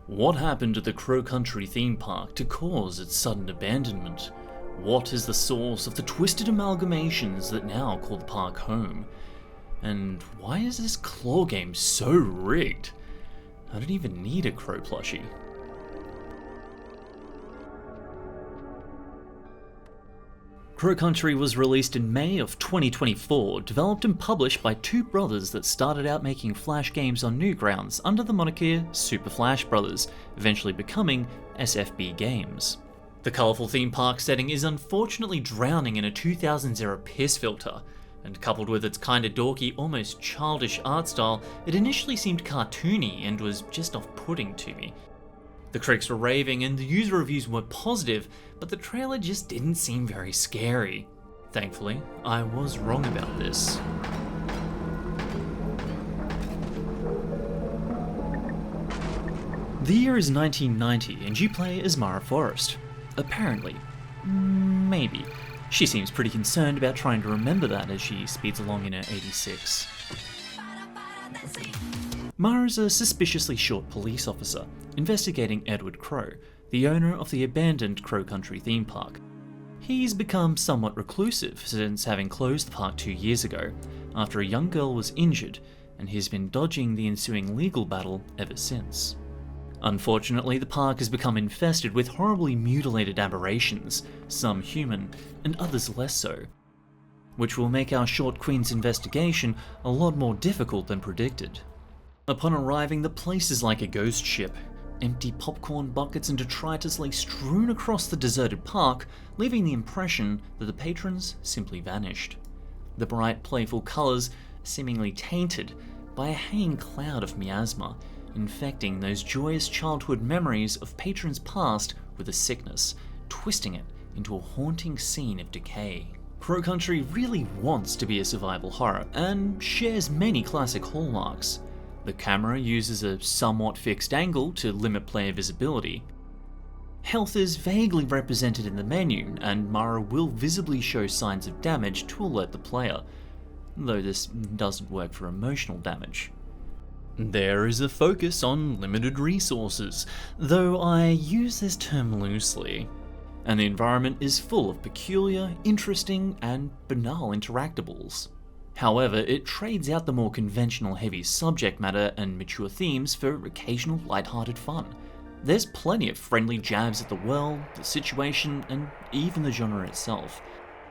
What happened to the Crow Country theme park to cause its sudden abandonment? What is the source of the twisted amalgamations that now call the park home? And why is this claw game so rigged? I don't even need a crow plushie. Crow Country was released in May of 2024, developed and published by two brothers that started out making Flash games on Newgrounds under the moniker Super Flash Brothers, eventually becoming SFB Games. The colourful theme park setting is unfortunately drowning in a 2000s era piss filter, and coupled with its kinda dorky, almost childish art style, it initially seemed cartoony and was just off-putting to me. The critics were raving and the user reviews were positive, but the trailer just didn't seem very scary. Thankfully, I was wrong about this. The year is 1990 and you play as Mara Forrest. Apparently. Maybe. She seems pretty concerned about trying to remember that as she speeds along in her 86. Mara's a suspiciously short police officer, investigating Edward Crow, the owner of the abandoned Crow Country theme park. He's become somewhat reclusive since having closed the park 2 years ago, after a young girl was injured, and he's been dodging the ensuing legal battle ever since. Unfortunately, the park has become infested with horribly mutilated aberrations, some human, and others less so, which will make our short queen's investigation a lot more difficult than predicted. Upon arriving, the place is like a ghost ship. Empty popcorn buckets and detritus lay strewn across the deserted park, leaving the impression that the patrons simply vanished. The bright, playful colours seemingly tainted by a hanging cloud of miasma, infecting those joyous childhood memories of patrons past with a sickness, twisting it into a haunting scene of decay. Crow Country really wants to be a survival horror, and shares many classic hallmarks. The camera uses a somewhat fixed angle to limit player visibility. Health is vaguely represented in the menu, and Mara will visibly show signs of damage to alert the player, though this doesn't work for emotional damage. There is a focus on limited resources, though I use this term loosely, and the environment is full of peculiar, interesting, and banal interactables. However, it trades out the more conventional heavy subject matter and mature themes for occasional lighthearted fun. There's plenty of friendly jabs at the world, the situation, and even the genre itself.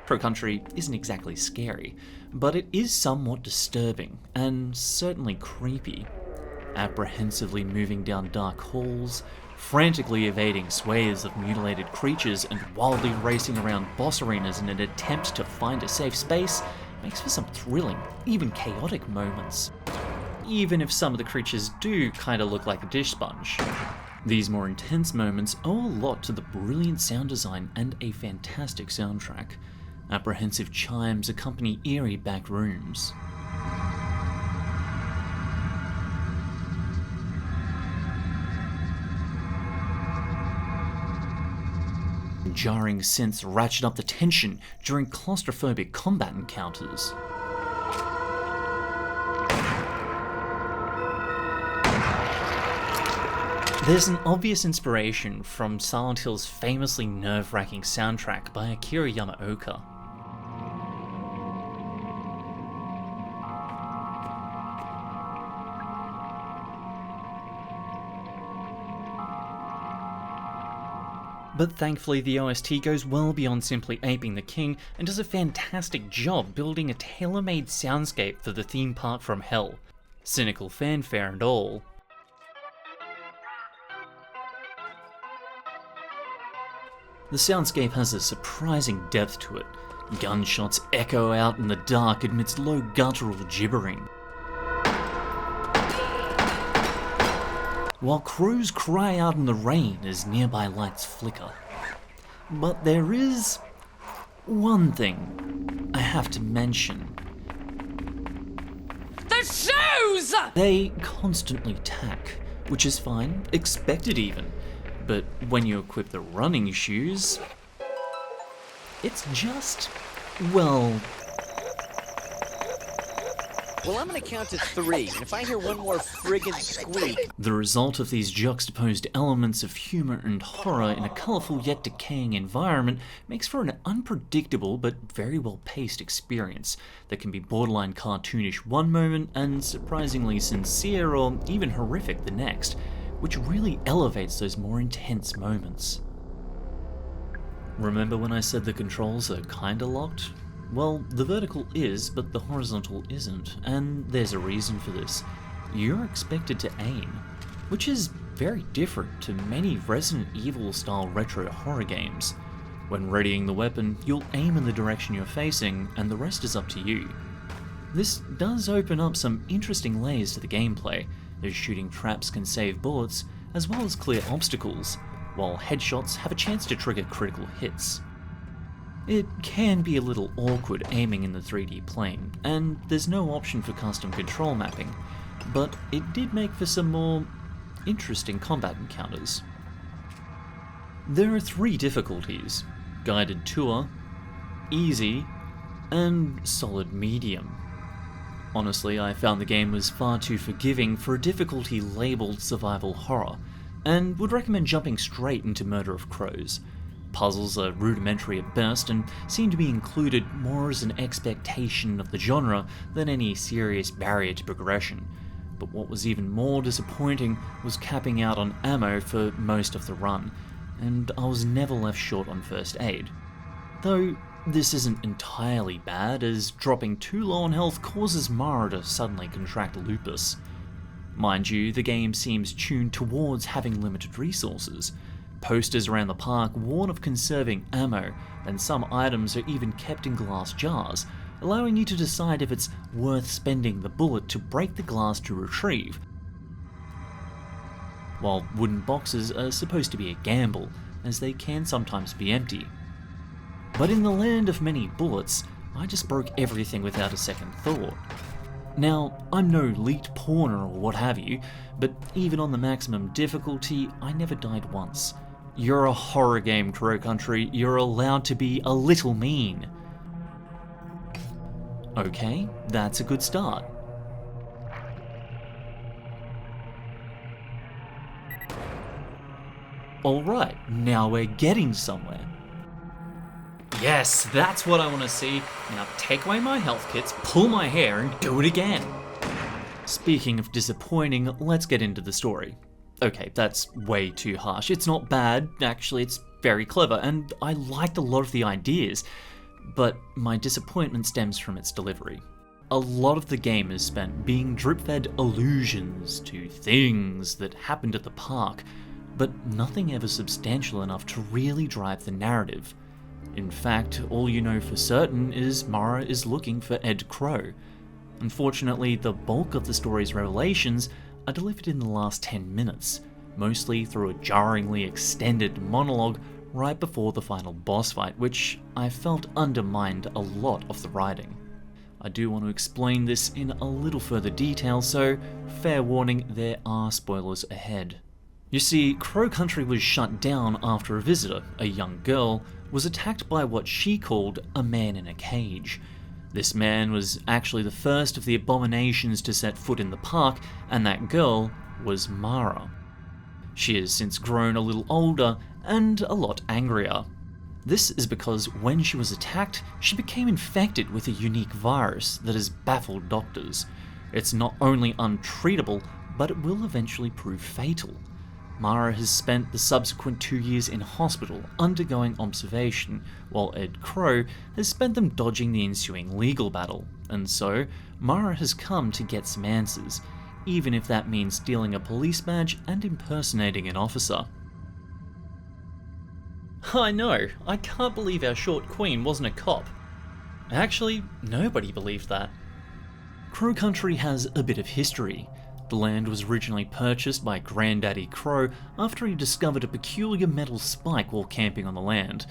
Crow Country isn't exactly scary, but it is somewhat disturbing, and certainly creepy. Apprehensively moving down dark halls, frantically evading swathes of mutilated creatures, and wildly racing around boss arenas in an attempt to find a safe space makes for some thrilling, even chaotic moments. Even if some of the creatures do kinda look like a dish sponge. These more intense moments owe a lot to the brilliant sound design and a fantastic soundtrack. Apprehensive chimes accompany eerie back rooms. Jarring synths ratchet up the tension during claustrophobic combat encounters. There's an obvious inspiration from Silent Hill's famously nerve-wracking soundtrack by Akira Yamaoka. But thankfully the OST goes well beyond simply aping the king and does a fantastic job building a tailor-made soundscape for the theme park from hell, cynical fanfare and all. The soundscape has a surprising depth to it. Gunshots echo out in the dark amidst low guttural gibbering, while crows cry out in the rain as nearby lights flicker. But there is one thing I have to mention. The shoes! They constantly tack, which is fine, expected even. But when you equip the running shoes, it's just, well, Well, I'm gonna count to 3, and if I hear one more friggin' squeak... The result of these juxtaposed elements of humour and horror in a colourful yet decaying environment makes for an unpredictable but very well paced experience that can be borderline cartoonish one moment and surprisingly sincere or even horrific the next, which really elevates those more intense moments. Remember when I said the controls are kinda locked? Well, the vertical is, but the horizontal isn't, and there's a reason for this. You're expected to aim, which is very different to many Resident Evil style retro horror games. When readying the weapon, you'll aim in the direction you're facing, and the rest is up to you. This does open up some interesting layers to the gameplay, as shooting traps can save bullets, as well as clear obstacles, while headshots have a chance to trigger critical hits. It can be a little awkward aiming in the 3D plane, and there's no option for custom control mapping, but it did make for some more interesting combat encounters. There are 3 difficulties: guided tour, easy, and solid medium. Honestly, I found the game was far too forgiving for a difficulty labelled survival horror, and would recommend jumping straight into Murder of Crows. Puzzles are rudimentary at best and seem to be included more as an expectation of the genre than any serious barrier to progression. But what was even more disappointing was capping out on ammo for most of the run, and I was never left short on first aid. Though this isn't entirely bad, as dropping too low on health causes Mara to suddenly contract lupus. Mind you, the game seems tuned towards having limited resources. Posters around the park warn of conserving ammo, and some items are even kept in glass jars, allowing you to decide if it's worth spending the bullet to break the glass to retrieve. While wooden boxes are supposed to be a gamble, as they can sometimes be empty. But in the land of many bullets, I just broke everything without a second thought. Now, I'm no elite porner or what have you, but even on the maximum difficulty, I never died once. You're a horror game, Crow Country. You're allowed to be a little mean. Okay, that's a good start. Alright, now we're getting somewhere. Yes, that's what I want to see. Now take away my health kits, pull my hair, and do it again. Speaking of disappointing, let's get into the story. Okay, that's way too harsh. It's not bad, actually it's very clever, and I liked a lot of the ideas, but my disappointment stems from its delivery. A lot of the game is spent being drip-fed allusions to things that happened at the park, but nothing ever substantial enough to really drive the narrative. In fact, all you know for certain is Mara is looking for Ed Crow. Unfortunately, the bulk of the story's revelations are delivered in the last 10 minutes, mostly through a jarringly extended monologue right before the final boss fight, which I felt undermined a lot of the writing. I do want to explain this in a little further detail, so fair warning, there are spoilers ahead. You see, Crow Country was shut down after a visitor, a young girl, was attacked by what she called a man in a cage. This man was actually the first of the abominations to set foot in the park, and that girl was Mara. She has since grown a little older and a lot angrier. This is because when she was attacked, she became infected with a unique virus that has baffled doctors. It's not only untreatable, but it will eventually prove fatal. Mara has spent the subsequent 2 years in hospital undergoing observation, while Ed Crow has spent them dodging the ensuing legal battle, and so Mara has come to get some answers, even if that means stealing a police badge and impersonating an officer. I know, I can't believe our short queen wasn't a cop. Actually, nobody believed that. Crow Country has a bit of history. The land was originally purchased by Granddaddy Crow after he discovered a peculiar metal spike while camping on the land.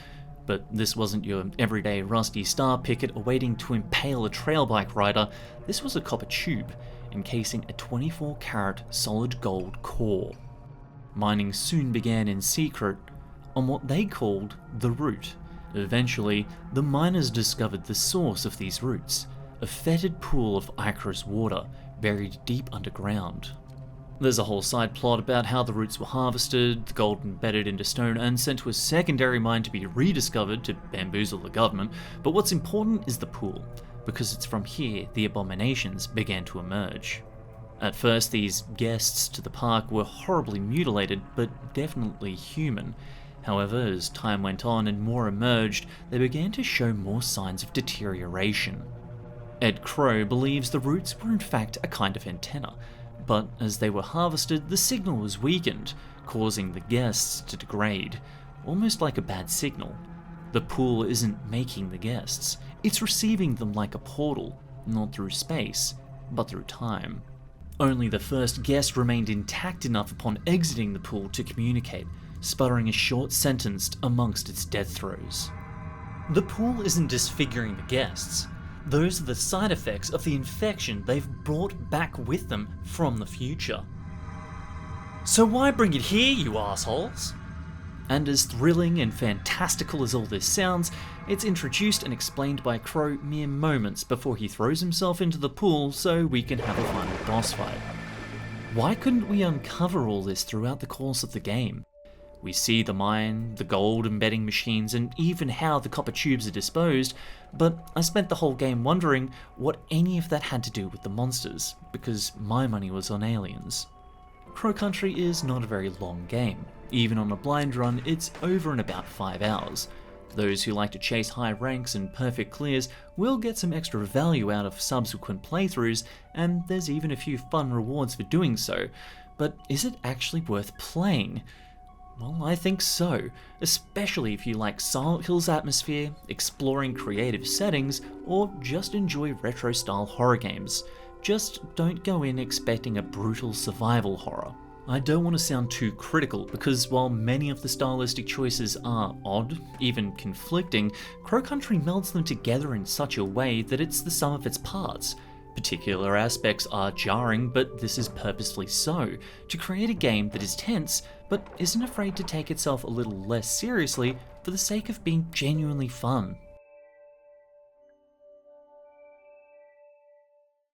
But this wasn't your everyday rusty star picket awaiting to impale a trail bike rider. This was a copper tube, encasing a 24-carat solid gold core. Mining soon began in secret on what they called the root. Eventually, the miners discovered the source of these roots, a fetid pool of ichorous water buried deep underground. There's a whole side plot about how the roots were harvested, the gold embedded into stone and sent to a secondary mine to be rediscovered to bamboozle the government, but what's important is the pool, because it's from here the abominations began to emerge. At first, these guests to the park were horribly mutilated, but definitely human. However, as time went on and more emerged, they began to show more signs of deterioration. Ed Crow believes the roots were in fact a kind of antenna, but as they were harvested, the signal was weakened, causing the guests to degrade, almost like a bad signal. The pool isn't making the guests, it's receiving them like a portal, not through space, but through time. Only the first guest remained intact enough upon exiting the pool to communicate, sputtering a short sentence amongst its death throes. The pool isn't disfiguring the guests. Those are the side effects of the infection they've brought back with them from the future. So why bring it here, you assholes? And as thrilling and fantastical as all this sounds, it's introduced and explained by Crow mere moments before he throws himself into the pool so we can have a final boss fight. Why couldn't we uncover all this throughout the course of the game? We see the mine, the gold embedding machines, and even how the copper tubes are disposed, but I spent the whole game wondering what any of that had to do with the monsters, because my money was on aliens. Crow Country is not a very long game. Even on a blind run, it's over in about 5 hours. Those who like to chase high ranks and perfect clears will get some extra value out of subsequent playthroughs, and there's even a few fun rewards for doing so. But is it actually worth playing? Well, I think so, especially if you like Silent Hill's atmosphere, exploring creative settings, or just enjoy retro-style horror games. Just don't go in expecting a brutal survival horror. I don't want to sound too critical, because while many of the stylistic choices are odd, even conflicting, Crow Country melds them together in such a way that it's the sum of its parts. Particular aspects are jarring, but this is purposefully so, to create a game that is tense, but isn't afraid to take itself a little less seriously for the sake of being genuinely fun.